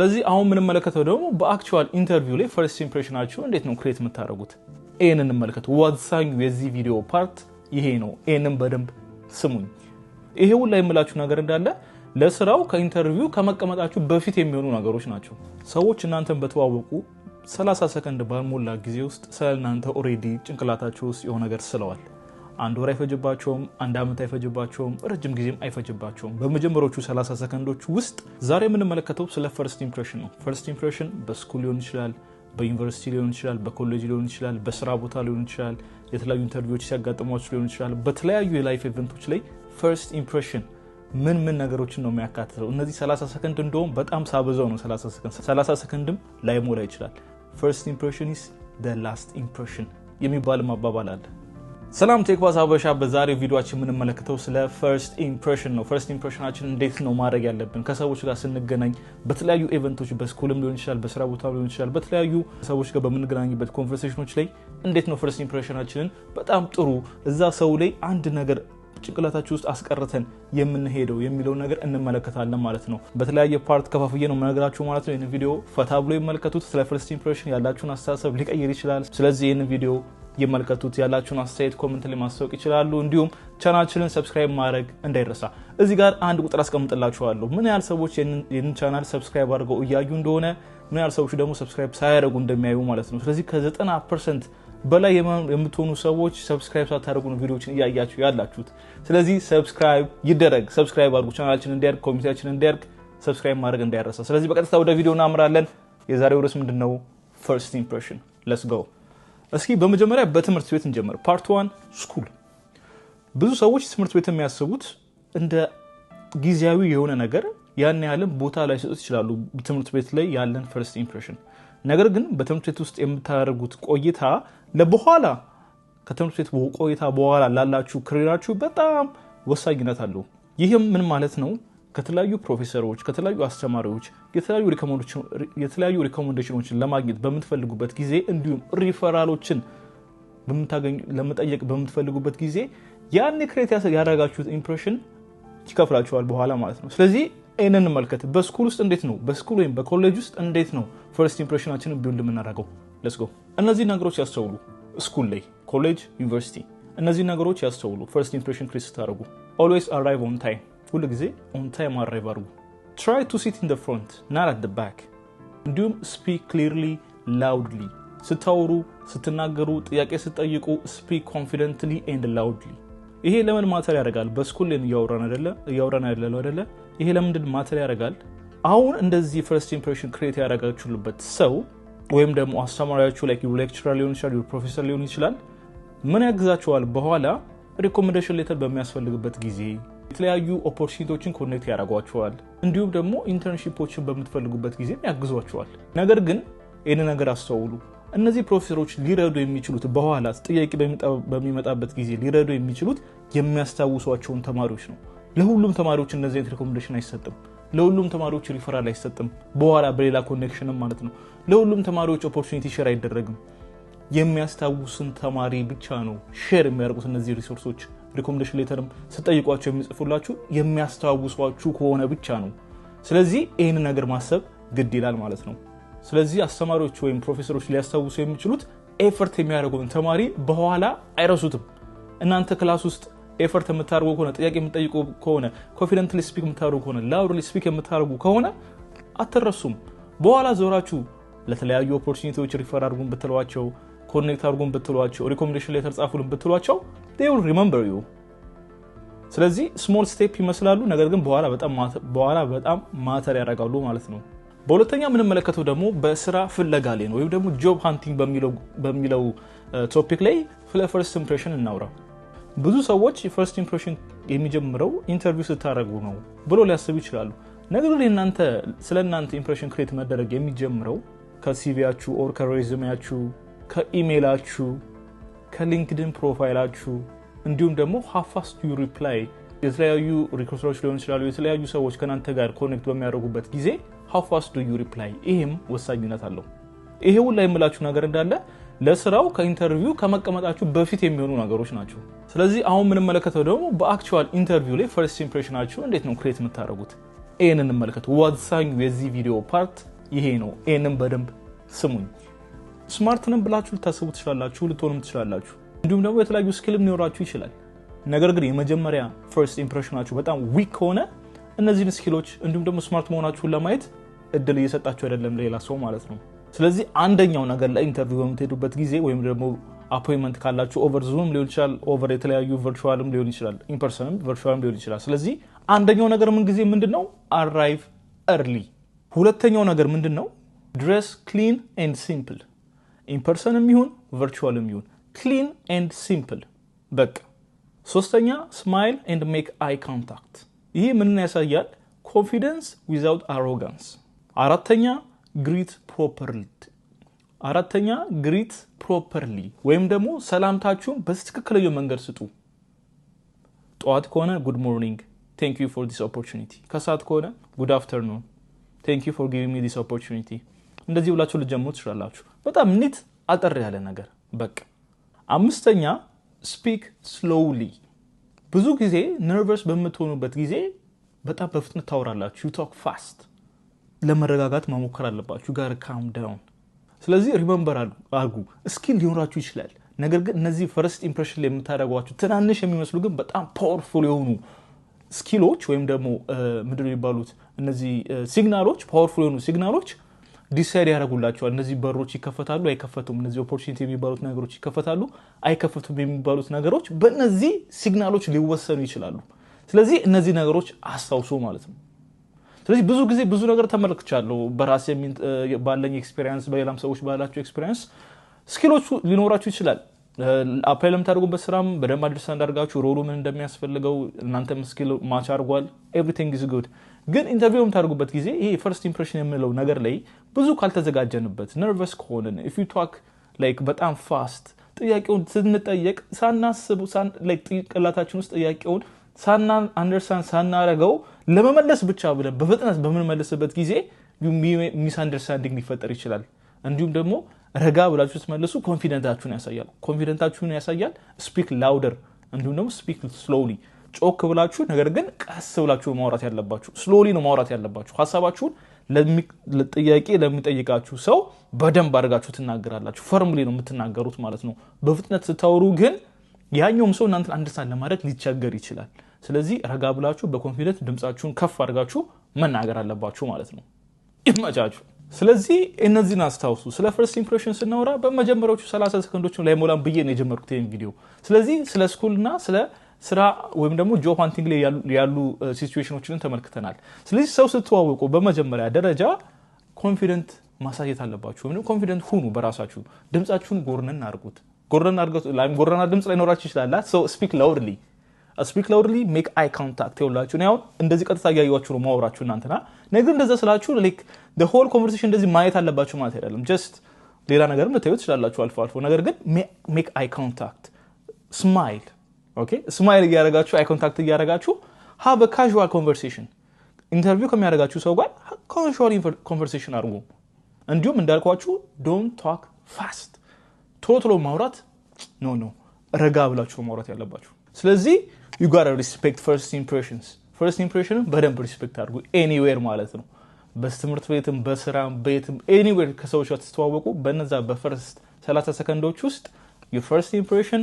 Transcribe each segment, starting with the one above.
ስለዚህ አሁን ምን እንመለከተው ደግሞ በአክቹዋል ኢንተርቪው ላይ ፈርስት ኢምፕሬሽናችሁ እንዴት ነው ክሬት የምታደርጉት ይሄንን እንመለከተው ወሳኙ የዚህ ቪዲዮ ፓርት ይሄ ነው ይሄንን በደንብ ስሙኝ ይሄ ሁሉ የምላችሁ ነገር እንዳለ ለስራው ከኢንተርቪው ከመቀመጣችሁ በፊት የሚሆኑ ነገሮች ናቸው ሰዎች እናንተን በተዋወቁ 30 ሰከንድ ባልሞላ ጊዜ ውስጥ ስለናንተ ኦሬዲ ጭንቅላታችሁ ውስጥ የሆነ ነገር ስለዋል አንድ ወር አይፈጅባቸውም አንድ አመት አይፈጅባቸውም ረጅም ጊዜም አይፈጅባቸውም በመጀመሪያዎቹ 30 ሰከንዶች ውስጥ ዛሬ ምን እንመለከተው ስለ ፈርስት ኢምፕሬሽን ነው ፈርስት ኢምፕሬሽን በስኩል ሊሆን ይችላል በዩኒቨርሲቲ ሊሆን ይችላል በኮሌጅ ሊሆን ይችላል በስራ ቦታ ሊሆን ይችላል የተለያዩ ኢንተርቪዎች ሲያጋጥሟችሁ ሊሆን ይችላል በተለያዩ የላይፍ ኢቨንቶች ላይ ፈርስት ኢምፕሬሽን ምን ነገሮችን ነው የሚያካትተው እነዚህ 30 ሰከንድ እንደውም በጣም ሳበዛው ነው 30 ሰከንድም ላይሞላ ይችላል ፈርስት ኢምፕሬሽን is the last impression የሚባል ማባባል አለ ሰላም ቴክባስ አበሻ በዛሬው ቪዲዮአችን ምን እንመለከተው ስለ ፈርስት ኢምፕሬሽን ነው ፈርስት ኢምፕሬሽናችን እንዴት ነው ማድረግ ያለብን ከሰዎች ጋር ስንገናኝ በተለያዩ ኢቨንቶች በስኩልም ሊሆን ይችላል በስራ ቦታም ሊሆን ይችላል በተለያዩ ሰዎች ጋር በመንገናኝበት ኮንቨርሴሽኖች ላይ እንዴት ነው ፈርስት ኢምፕሬሽናችንን በጣም ጥሩ እዛ ሰው ላይ አንድ ነገር ጭንቅላታችሁ ውስጥ አስቀርተን የምንሄደው የሚለው ነገር እንመለከታለን ማለት ነው በተለያየ ፓርት ከፋፍዬ ነው መነግራችሁ ማለት ነው ይሄን ቪዲዮ ፈታ ብሎ ይመልከቱት ስለ ፈርስት ኢምፕሬሽን ያላችሁን አስተሳሰብ ሊቀይር ይችላል ስለዚህ ይሄን ቪዲዮ ይመልከቱት ያላችሁን አስተያየት ኮሜንት ላይ ማስተዋወቅ ይችላሉ እንዲሁም ቻናላችንን ሰብስክራይብ ማድረግ እንዳይረሳ እዚህ ጋር አንድ ቁጥር አስቀምጥላችኋለሁ ምን ያህል ሰዎች ይሄን ቻናል ሰብስክራይብ አድርገው እያዩ እንደሆነ ምን ያህል ሰዎች ደግሞ ሰብስክራይብ ሳያደርጉ እንደሚያዩ ማለት ነው ስለዚህ ከ90% በላይ የምትሆኑ ሰዎች ሰብስክራይብ ሳታደርጉ ነው ቪዲዮዎችን እያያችሁ ያላችሁት ስለዚህ ሰብስክራይብ ይደረግ ሰብስክራይብ አድርጉ ቻናላችንን እንዲያድግ ኮሚኒቲያችንን እንዲያድግ ሰብስክራይብ ማድረግ እንዳይረሳ ስለዚህ በቀጥታ ወደ ቪዲዮ እናምራለን የዛሬው ርዕስ ምንድነው ፈርስት ኢምፕሬሽን ሌትስ ጎ እስኪ በመጀመሪያ በትምህርት ቤት እንጀምር ፓርት 1 ስኩል ብዙ ሰዎች ትምህርት ቤት የሚያስቡት እንደ ጊዜያዊ የሆነ ነገር ያን ያህልም ቦታ ላይ ሰጡት ይችላሉ ትምህርት ቤት ላይ ያለን ፈርስት ኢምፕሬሽን ነገር ግን በትምህርት ቤት ውስጥ የምታደርጉት ቆይታ ለበኋላ ከትምህርት ቤት ቆይታ በኋላ ላላችሁ ክሪራችሁ በጣም ወሳኝነት አለው ይሄም ምን ማለት ነው ከተለያዩ ፕሮፌሰሮች ከተለያዩ አስተማሪዎች የተለያዩ ሪኮመንዴሽኖችን ለማግኘት በመትፈልጉበት ጊዜ እንዲሁም ሪፈራሎችን ለመጠየቅ በመትፈልጉበት ጊዜ ያን ክሬት ያደረጋችሁት ኢምፕሬሽን ይከፍላችኋል በኋላ ማለት ነው ስለዚህ እነን መልከት በስኩል ውስጥ እንዴት ነው በስኩል ወይም በኮሌጅ ውስጥ እንዴት ነው ፈርስት ኢምፕሬሽናችንን ቢውልድ የምናደርገው ሌትስ ጎ እነዚህ ነገሮች ያስተውሉ ስኩል ላይ ኮሌጅ ዩኒቨርሲቲ እነዚህ ነገሮች ያስተውሉ ፈርስት ኢምፕሬሽን ክሬት ስታደርጉ always arrive on time ሁሉ ጊዜ on time arrive አድርጉ try to sit in the front not at the back እንዲሁም speak clearly loudly ስታወሩ ስትናገሩ ጥያቄ ስትጠይቁ speak confidently and loudly ይሄ ለምን ማተር ያደርጋል በስኩል ላይ ያወራን አይደለ ይሄ ለምን ማተር ያደርጋል አሁን እንደዚህ ፈርስት ኢምፕሬሽን ክሬት ያደርጋችሁልበት ሰው ወይም ደግሞ አስተማሪያችሁ ላይክ ሌክቸረር ሊሆን ይችላል ፕሮፌሰር ሊሆን ይችላል ምን ያግዛችኋል በኋላ ሪኮመንዴሽን ሌተር በሚያስፈልግበት ጊዜ የተለያዩ ኦፖርቹኒቲዎችን ኮኔክት ያደርጓችኋል እንዲሁም ደግሞ ኢንተርንሺፖችን በመትፈልጉበት ጊዜ ያግዟችኋል ነገር ግን ይሄን ነገር አስተውሉ እነዚህ ፕሮፌሰሮች ሊረዱ የሚችሉት በኋላ ጥያቄ በሚመጣበት ጊዜ ሊረዱ የሚችሉት የሚያስታውሷቸውን ተማሪዎች ነው ለሁሉም ተማሪዎች እነዚህ ሪኮመንዴሽን አይሰጥም ለሁሉም ተማሪዎች ሪፈራል አይሰጥም በኋላ በሌላ ኮኔክሽንም ማለት ነው ለሁሉም ተማሪዎች ኦፖርቹኒቲ ሼር አይደረግም የሚያስታውሱን ተማሪ ብቻ ነው ሼር የሚያደርጉት እነዚህ ሪሶርሶች ሪኮመንዴሽን ሌተርም ስጠይቋቸው የሚጽፉላችሁ የሚያስታውሷችሁ ከሆነ ብቻ ነው ስለዚህ ይሄን ነገር ማሰብ ግድ ይላል ማለት ነው ስለዚህ አስተማሪዎች ወይም ፕሮፌሰሮች ሊያስታውሱ የሚችሉት ኤፈርት የሚያደርጉን ተማሪ በኋላ አይረሱትም እናንተ ክላስ ውስጥ ኤፈርት የምታደርጉ ከሆነ ጥያቄ የምትጠይቁ ከሆነ ኮንፊደንትሊ ስፒክ የምታደርጉ ከሆነ ላውድሊ ስፒክ የምታደርጉ ከሆነ አትረሱም በኋላ ዞራችሁ ለተለያዩ ኦፖርቹኒቲዎች ሪፈር አድርጉን ብትሏቸው ኮኔክት አድርጉን ብትሏቸው ሪኮመንዴሽን ሌተር ጻፉልን ብትሏቸው they will remember you ስለዚህ ስሞል ስቴፕ ይመስላሉ ነገር ግን በኋላ በጣም ማተር ያደርጋሉ ማለት ነው በሁለተኛ ምን እንመለከተው ደግሞ በስራ ፍለጋ ላይ ነው ወይም ደግሞ ጆብ ሃንቲንግ በሚለው ቶፒክ ላይ ፈርስት ኢምፕሬሽን እናውራ ብዙ ሰዎች ፈርስት ኢምፕሬሽን የሚጀምረው ኢንተርቪው ስታደርጉ ነው ብሎ ሊያስቡ ይችላሉ ነገር ግን ስለናንተ ኢምፕሬሽን ክሬት መደረግ የሚጀምረው ከሲቪያችሁ ኦር ከሬዝዩሜያችሁ ከኢሜይላችሁ ከሊንክድኢን ፕሮፋይላችሁ እንዲሁም ደግሞ how fast you reply የተለያዩ ሪክሩተሮች ሊሆን ይችላሉ የተለያዩ ሰዎች ከናንተ ጋር ኮኔክት በሚያደርጉበት ጊዜ how fast do you reply ይሄም ወሳኝነት አለው ይሄ ሁሉ የምላችሁ ነገር እንዳለ ለስራው ከኢንተርቪው ከመቀመጣችሁ በፊት የሚሆኑ ነገሮች ናቸው ስለዚህ አሁን ምን እንመለከተው ደግሞ በአክቹዋል ኢንተርቪው ላይ ፈርስት ኢምፕሬሽናችሁ እንዴት ነው ክሬት የምታደርጉት ይሄንን እንመለከተው ወሳኙ የዚህ ቪዲዮ ፓርት ይሄ ነው ይሄንን በደንብ ስሙኝ ስማርት ነን ብላችሁ ልታስቡ ትችላላችሁ ልትሆኑም ትችላላችሁ እንዲሁም ደግሞ የተለያዩ ስኪልም ሊኖራችሁ ይችላል ነገር ግን የመጀመሪያ ፈርስት ኢምፕሬሽናችሁ በጣም ዊክ ሆነ እነዚህን ስኪሎች እንዲሁም ደግሞ ስማርት መሆናችሁን ለማየት እድል እየሰጣችሁ አይደለም ሌላ ሰው ማለት ነው ስለዚህ አንደኛው ነገር ለኢንተርቪው በምትሄዱበት ጊዜ ወይም ደግሞ አፖይንትመንት ካላችሁ ኦቨር ዙም ሊሆን ይችላል ኦቨር የተለያዩ ቨርቹዋልም ሊሆን ይችላል ኢን ፐርሰንም ቨርቹዋልም ሊሆን ይችላል ስለዚህ አንደኛው ነገር ምን ጊዜ ምንድነው አራይቭ early ሁለተኛው ነገር ምንድነው dress clean and simple ኢን ፐርሰንም ይሁን ቨርቹዋልም ይሁን clean and simple በቃ ሶስተኛ smile and make eye contact ይሄ ምን ያሳያል confidence without arrogance አራተኛ greet properly ወይም ደግሞ ሰላምታችሁን በትክክለኛው መንገድ ስጡ ጧት ከሆነ good morning thank you for this opportunity ከሰዓት ከሆነ good afternoon thank you for giving me this opportunity እንደዚህ ብላችሁ ልጀምሩ ትችላላችሁ በጣም ኒት አጠር ያለ ነገር በቃ አምስተኛ speak slowly ብዙ ጊዜ nervous በመሆኑበት ጊዜ በጣም በፍጥነት ታወራላችሁ you talk fast ለመረጋጋት መሞከር አለባችሁ ጋር calm down ስለዚህ ሪሜምበር አርጉ ስኪል ሊኖራችሁ ይችላል ነገር ግን እነዚህ ፈርስት ኢምፕሬሽን ላይ የምታደርጓቸው ትናንሽ የሚመስሉ ግን በጣም ፓወርፉል የሆኑ ስኪሎች ወይም ደግሞ ምንድነው ይባሉት እነዚህ ሲግናሎች ፓወርፉል የሆኑ ሲግናሎች ዲሳይድ ያደርጉላችኋል እነዚህ በሮች ይከፈታሉ አይከፈቱም እነዚህ ኦፖርቹኒቲ የሚባሉት ነገሮች ይከፈታሉ አይከፈቱም የሚባሉት ነገሮች በእነዚህ ሲግናሎች ሊወሰኑ ይችላሉ ስለዚህ እነዚህ ነገሮች አስተውሱ ማለት ነው ስለዚህ ብዙ ጊዜ ብዙ ነገር ተመልክቻለሁ በራሴ ባለኝ ኤክስፒሪየንስ በሌላም ሰዎች ባላቸው ኤክስፒሪየንስ ስኪሎች ሊኖራችሁ ይችላል አፕላይም ታደርጉበት ስራም በደንብ አንደርስታንድ አድርጋችሁ ሮሉ ምን እንደሚያስፈልገው እናንተም ስኪል ማች አድርጓል ኤቭሪቲንግ ኢዝ ጉድ ግን ኢንተርቪውም ታደርጉበት ጊዜ ይሄ ፈርስት ኢምፕሬሽን የሚለው ነገር ላይ ብዙ ካልተዘጋጀንበት ነርቨስ ከሆነን if you talk like በጣም ፋስት ጥያቄውን ስንጠየቅ ሳናስቡ like ጥያቄላታችን ውስጥ ጥያቄውን አንደርስታንድ ሳናረጋው ለመመለስ ብቻ ብለን በፍጥነት በመመለስበት ጊዜ ሚስ አንደርስታንዲንግ ሊፈጠር ይችላል እንዲሁም ደግሞ ረጋ ብላችሁ ስትመልሱ ኮንፊደንታችሁን ያሳያል ስፒክ ላውደር እንዲሁም ደግሞ ስፒክ ስሎሊ ጮክ ብላችሁ ነገር ግን ቀስ ብላችሁ ማውራት ያለባችሁ ስሎሊ ነው ማውራት ያለባችሁ ሐሳባችሁን ለጥያቄ ለሚጠይቃችሁ ሰው በደንብ አድርጋችሁ ትናገራላችሁ ፈርምሊ ነው የምትናገሩት ማለት ነው በፍጥነት ስታወሩ ግን ያኛውም ሰው እናንተን አንደርስታንድ ለማድረግ ሊቸገር ይችላል ስለዚህ ረጋ ብላችሁ በኮንፊደንስ ድምጻችሁን ከፍ አድርጋችሁ መናገር አለባችሁ ማለት ነው ይመቻችሁ ስለዚህ እነዚህን አስተውሉ ስለ ፈርስት ኢምፕሬሽን ስናወራ በመጀመሪያዎቹ 30 ሰከንዶች ላይ ሞላን ብዬ ነው የጀመርኩት ይሄን ቪዲዮ ስለዚህ ስለ ስኩልና ስለ ስራ ወይም ደግሞ ጆብ ሃንቲንግ ላይ ያሉ ሲቹዌሽኖችን ተመልክተናል ስለዚህ ሰው ስትዋወቁ በመጀመሪያ ደረጃ ኮንፊደንት ማሳየት አለባችሁ ወይም ኮንፊደንት ሁኑ በራሳችሁ ድምጻችሁን ጎርነን አድርጉት ጎርነና ድምጽ ላይ ኖራችሁ ይችላል so speak loudly make eye contact ይውላችሁ ነው እንደዚህ ቀጥታ ያያዩዋችሁ ነው ማውራችሁ እናንተና ነገር እንደዛ ስላችሁ like the whole conversation እንደዚህ ማየት አለባችሁ ማለት አይደለም just ሌላ ነገርም ልታዩት ይችላልላችሁ አልፎ ነገር ግን make eye contact smile okay smile እያደረጋችሁ eye contact እያደረጋችሁ have a casual conversation ኢንተርቪው ከሚያደርጋችሁ ሰው ጋር casual conversation አድርጉ እንዲሁም እንዳልኳችሁ don't talk fast ቶሎ ማውራት no ረጋ ብላችሁ ማውራት ያለባችሁ ስለዚህ you got to respect first impression በደንብ ሪስፔክት አድርጉ anywhere ማለት ነው በትምህርት ቤትም በስራም ቤትም anywhere ከሰዎች ጋር ተስተዋወቁ በነዛ በፈርስት 30 ሰከንዶች ውስጥ your first impression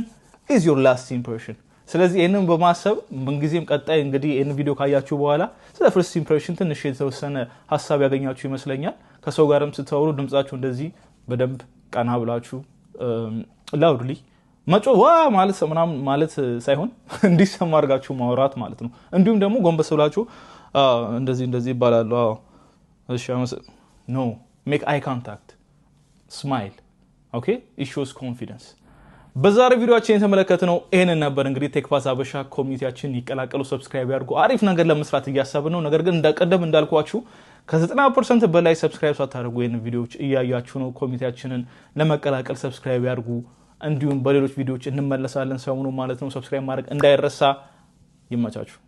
is your last impression ስለዚህ እነን በማሰብ ምንጊዜም ቀጣይ እንግዲህ እነ ቪዲዮ ካያችሁ በኋላ ስለ ፈርስት ኢምፕሬሽን ትንሽ የተወሰነ ሐሳብ ያገኛችሁ ይመስለኛል ከሰው ጋርም ስትታወሩ ድምጻችሁ እንደዚህ በደንብ ቀና ብላችሁ ላውድሊ ማጮዋ ማለት ሳይሆን እንዲሰማ አድርጋችሁ ማውራት ማለት ነው እንዲሁም ደግሞ ጎንበስ ብላችሁ እንደዚህ ይባላል እሺ no make eye contact smile okay it shows confidence በዛሬ ቪዲዮአችን የተመለከተነው ይሄንን ነበር እንግዲህ ቴክፓስ አበሻ ኮሚኒቲያችን ይቀላቀሉ ሰብስክራይብ ያድርጉ አሪፍ ነገር ለመስራት እያሰብን ነው ነገር ግን እንደቀደም እንዳልኳችሁ ከ90% በላይ ሰብስክራይብ ሳታደርጉ ይሄን ቪዲዮዎች እያያችሁ ነው ኮሚኒቲያችንን ለመቀላቀል ሰብስክራይብ ያድርጉ እንዲሁም በሌሎች ቪዲዮዎች እንመለሳለን ሰሞኑን ማለት ነው ሰብስክራይብ ማድረግ እንዳይረሳ ይመቻችሁ